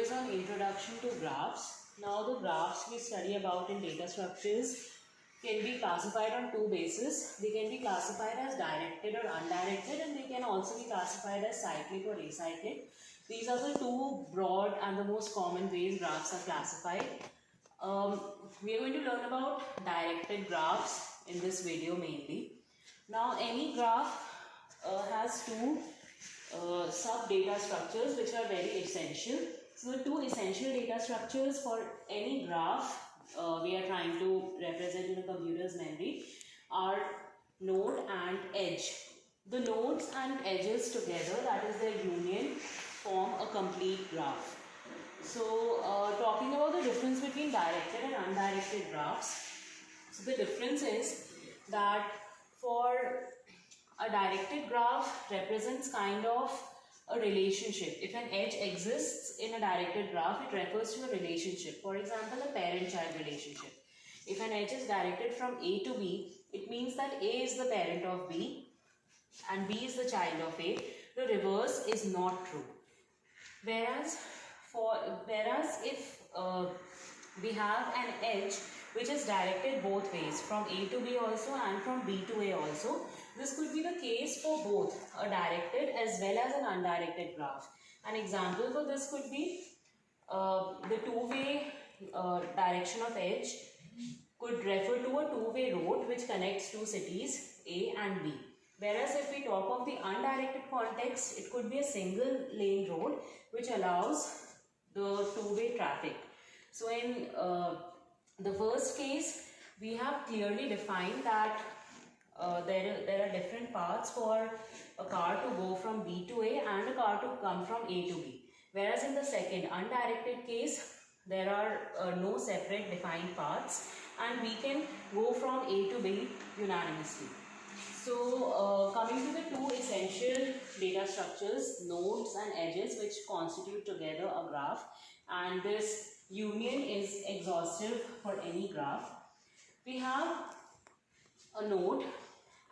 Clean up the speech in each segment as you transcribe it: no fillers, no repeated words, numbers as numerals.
is on Introduction to Graphs. Now the graphs we study about in data structures can be classified on two bases. They can be classified as directed or undirected, and they can also be classified as cyclic or acyclic. These are the two broad and the most common ways graphs are classified. We are going to learn about directed graphs in this video mainly. Now any graph has two sub-data structures which are very essential. So the two essential data structures for any graph we are trying to represent in a computer's memory are node and edge. The nodes and edges together, that is their union, form a complete graph. So talking about the difference between directed and undirected graphs, so the difference is that for a directed graph represents kind of a relationship. If an edge exists in a directed graph, it refers to a relationship. For example, a parent-child relationship. If an edge is directed from A to B, it means that A is the parent of B and B is the child of A. The reverse is not true. Whereas if we have an edge which is directed both ways, from A to B also and from B to A also, this could be the case for both a directed as well as an undirected graph. An example for this could be the two-way direction of edge could refer to a two-way road which connects two cities A and B. Whereas if we talk of the undirected context, it could be a single lane road which allows the two-way traffic. So in the first case, we have clearly defined that there are different paths for a car to go from B to A and a car to come from A to B. Whereas in the second, undirected case, there are no separate defined paths and we can go from A to B unanimously. So coming to the two essential data structures, nodes and edges, which constitute together a graph, and this union is exhaustive for any graph. We have a node,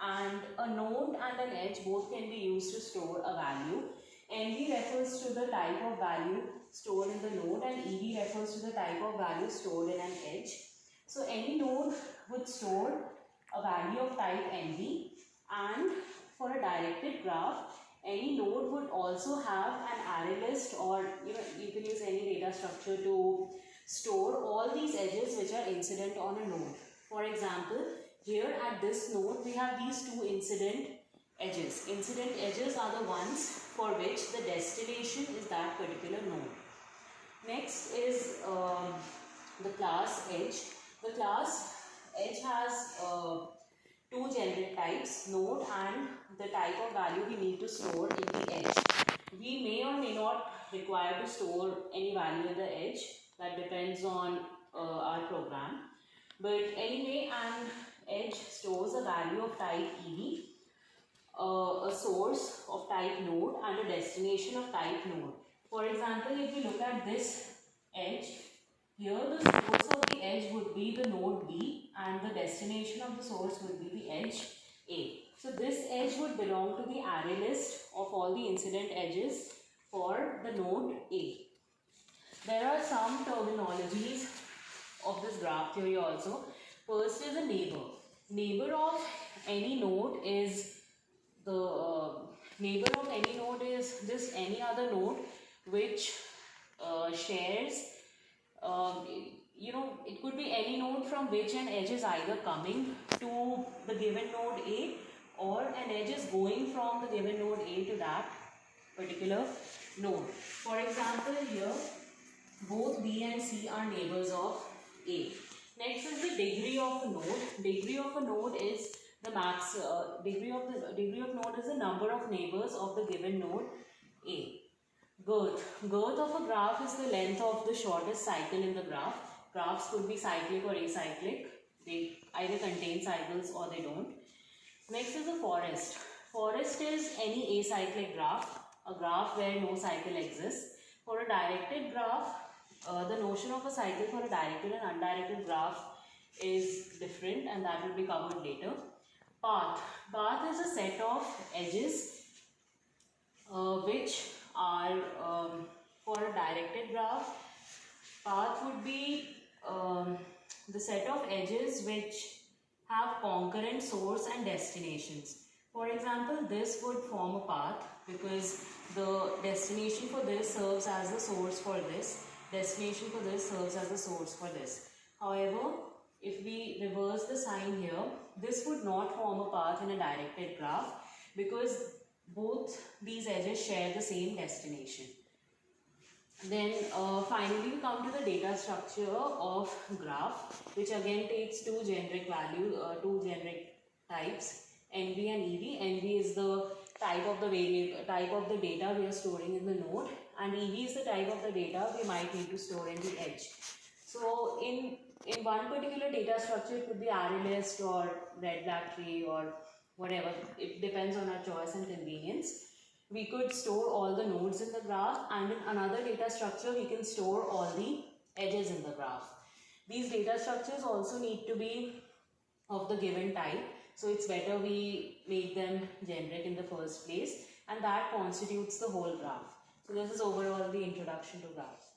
and a node and an edge both can be used to store a value. NV refers to the type of value stored in the node and EV refers to the type of value stored in an edge. So any node would store a value of type NV, and for a directed graph, any node would also have an array list, or you can use any data structure to store all these edges which are incident on a node. For example, here at this node we have these two incident edges. Incident edges are the ones for which the destination is that particular node. Next is the class edge. The class edge has two generic types, node and the type of value we need to store in the edge. We may or may not require to store any value in the edge. That depends on our program. But anyway, an edge stores a value of type EV, a source of type node and a destination of type node. For example, if we look at this edge, here the source of the edge would be the node B and the destination of the source would be the edge A. So this edge would belong to the array list of all the incident edges for the node A. There are some terminologies of this graph theory also. First is a neighbor. Neighbor of any node is just any other node which shares. It could be any node from which an edge is either coming to the given node A or an edge is going from the given node A to that particular node. For example, here both B and C are neighbors of A. Next is the degree of a node. Degree of a node is the max. Degree of node is the number of neighbors of the given node A. Girth. Girth of a graph is the length of the shortest cycle in the graph. Graphs could be cyclic or acyclic. They either contain cycles or they don't. Next is a forest. Forest is any acyclic graph, a graph where no cycle exists. For a directed graph, the notion of a cycle for a directed and undirected graph is different, and that will be covered later. Path. Path is a set of edges which are for a directed graph, path would be the set of edges which have concurrent source and destinations. For example, this would form a path because the destination for this serves as the source for this, destination for this serves as the source for this. However, if we reverse the sign here, this would not form a path in a directed graph because both these edges share the same destination. Then finally we come to the data structure of graph, which again takes two generic types, NV and EV. NV is the type of the data we are storing in the node, and EV is the type of the data we might need to store in the edge. So in one particular data structure, it could be ArrayList or red black tree or whatever. It depends on our choice and convenience. We could store all the nodes in the graph, and in another data structure we can store all the edges in the graph. These data structures also need to be of the given type, so it's better we make them generic in the first place, and that constitutes the whole graph. So this is overall the introduction to graph.